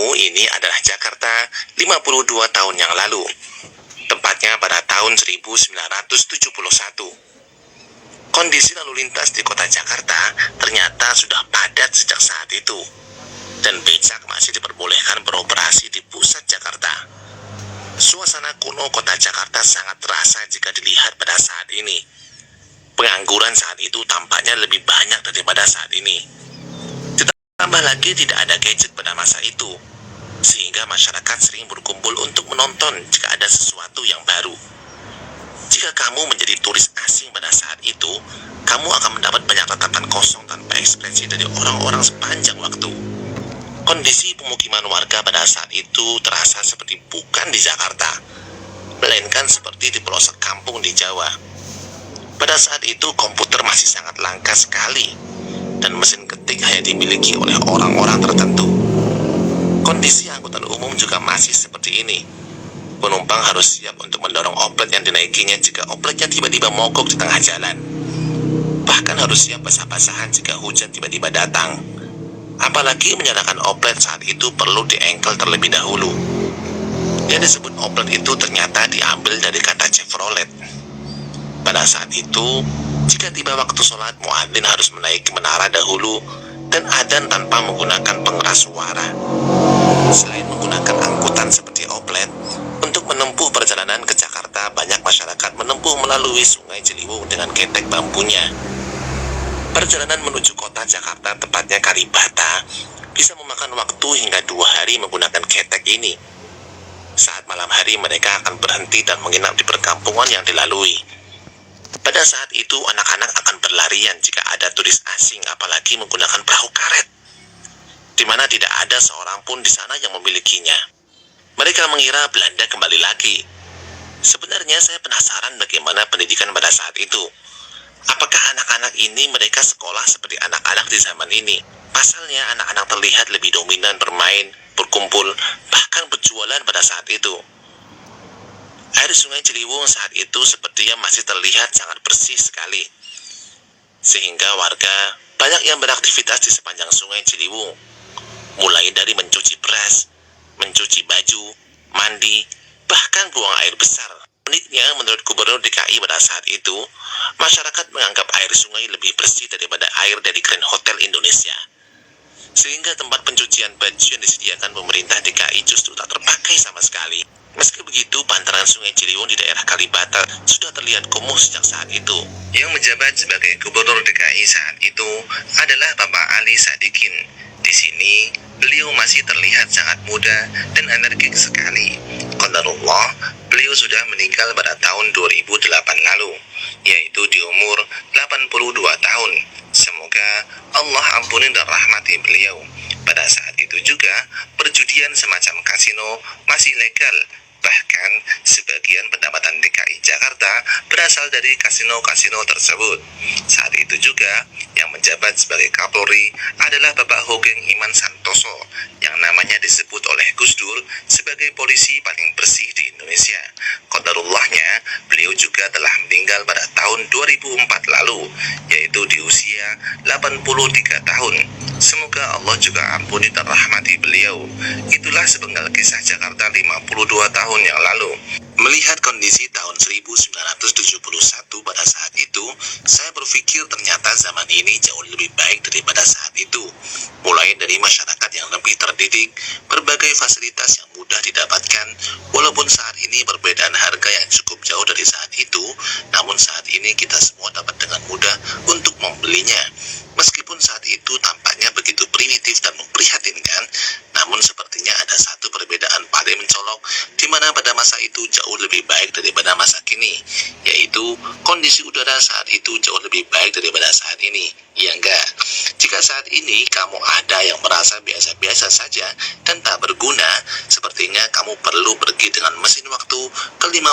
kamu, ini adalah Jakarta 52 tahun yang lalu. Tepatnya pada tahun 1971. Kondisi lalu lintas di kota Jakarta ternyata sudah padat sejak saat itu. Dan becak masih diperbolehkan beroperasi di pusat Jakarta. Suasana kuno kota Jakarta sangat terasa jika dilihat pada saat ini. Pengangguran saat itu tampaknya lebih banyak daripada saat ini. Ditambah lagi tidak ada gadget pada masa itu, sehingga masyarakat sering berkumpul untuk menonton jika ada sesuatu yang baru. Jika kamu menjadi turis asing pada saat itu, kamu akan mendapat banyak tatapan kosong tanpa ekspresi dari orang-orang sepanjang waktu. Kondisi pemukiman warga pada saat itu terasa seperti bukan di Jakarta, melainkan seperti di pelosok kampung di Jawa. Pada saat itu komputer masih sangat langka sekali, dan mesin ketik hanya dimiliki oleh orang-orang tertentu. Kondisi angkutan umum juga masih seperti ini. Penumpang harus siap untuk mendorong oplet yang dinaikinya jika opletnya tiba-tiba mogok di tengah jalan. Bahkan harus siap basah-basahan jika hujan tiba-tiba datang. Apalagi menyalakan oplet saat itu perlu diengkel terlebih dahulu. Yang disebut oplet itu ternyata diambil dari kata Chevrolet. Pada saat itu, jika tiba waktu sholat, muadzin harus menaiki menara dahulu dan adzan tanpa menggunakan pengeras suara. Selain menggunakan angkutan seperti oplet, untuk menempuh perjalanan ke Jakarta, banyak masyarakat menempuh melalui Sungai Ciliwung dengan ketek bambunya. Perjalanan menuju kota Jakarta, tepatnya Kalibata, bisa memakan waktu hingga 2 hari menggunakan ketek ini. Saat malam hari mereka akan berhenti dan menginap di perkampungan yang dilalui. Pada saat itu anak-anak akan berlarian jika ada turis asing, apalagi menggunakan perahu karet, di mana tidak ada seorang pun di sana yang memilikinya. Mereka mengira Belanda kembali lagi. Sebenarnya saya penasaran bagaimana pendidikan pada saat itu. Apakah anak-anak ini mereka sekolah seperti anak-anak di zaman ini? Pasalnya anak-anak terlihat lebih dominan bermain, berkumpul, bahkan berjualan pada saat itu. Air Sungai Ciliwung saat itu sepertinya masih terlihat sangat bersih sekali, sehingga warga banyak yang beraktivitas di sepanjang Sungai Ciliwung, mulai dari mencuci beras, mencuci baju, mandi, bahkan buang air besar. Uniknya, menurut Gubernur DKI pada saat itu, masyarakat menganggap air sungai lebih bersih daripada air dari Grand Hotel Indonesia, sehingga tempat pencucian baju yang disediakan pemerintah DKI justru tak terpakai sama sekali. Meski begitu, bantaran Sungai Ciliwung di daerah Kalibata sudah terlihat kumuh sejak saat itu. Yang menjabat sebagai Gubernur DKI saat itu adalah Bapak Ali Sadikin. Di sini, beliau masih terlihat sangat muda dan energik sekali. Qadarullah, beliau sudah meninggal pada tahun 2008 lalu, yaitu di umur 82 tahun. Semoga Allah ampuni dan rahmati beliau. Pada saat itu juga, perjudian semacam kasino masih legal. Bahkan, sebagian pendapatan DKI Jakarta berasal dari kasino-kasino tersebut. Saat itu juga, yang menjabat sebagai Kapolri adalah Bapak Hogeng Iman Santoso, yang namanya disebut oleh Gus Dur sebagai polisi paling bersih di Indonesia. Qadarullahnya, beliau juga telah meninggal pada tahun 2004 lalu, yaitu di usia 83 tahun. Semoga Allah juga ampuni dan rahmati beliau. Itulah sepenggal kisah Jakarta 52 tahun yang lalu. Melihat kondisi tahun 1971 pada saat itu, saya berpikir ternyata zaman ini jauh lebih baik daripada saat itu. Mulai dari masyarakat yang lebih terdidik, berbagai fasilitas yang mudah didapatkan, walaupun saat ini perbedaan harga yang cukup jauh dari saat itu, namun saat ini kita semua dapat dengan mudah untuk membelinya. Meskipun saat itu tampaknya begitu primitif dan memprihatinkan, namun sepertinya ada satu perbedaan paling mencolok, di mana pada masa itu jauh lebih baik daripada masa kini, yaitu kondisi udara saat itu jauh lebih baik daripada saat ini. Ya enggak? Jika saat ini kamu ada yang merasa biasa-biasa saja dan tak berguna, sepertinya kamu perlu pergi dengan mesin waktu ke 52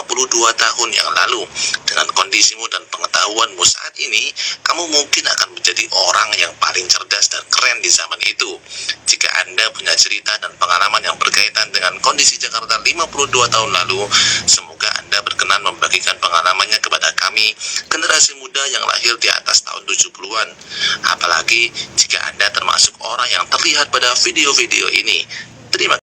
tahun yang lalu. Dengan kondisimu dan pengetahuanmu saat ini, kamu mungkin akan menjadi orang yang paling cerdas dan keren di zaman itu. Jika Anda punya cerita dan pengalaman yang berkaitan dengan kondisi Jakarta 52 tahun lalu, semoga Anda berkenan membagikan pengalamannya kepada kami, generasi muda yang lahir di atas tahun 70-an. Apalagi jika Anda termasuk orang yang terlihat pada video-video ini.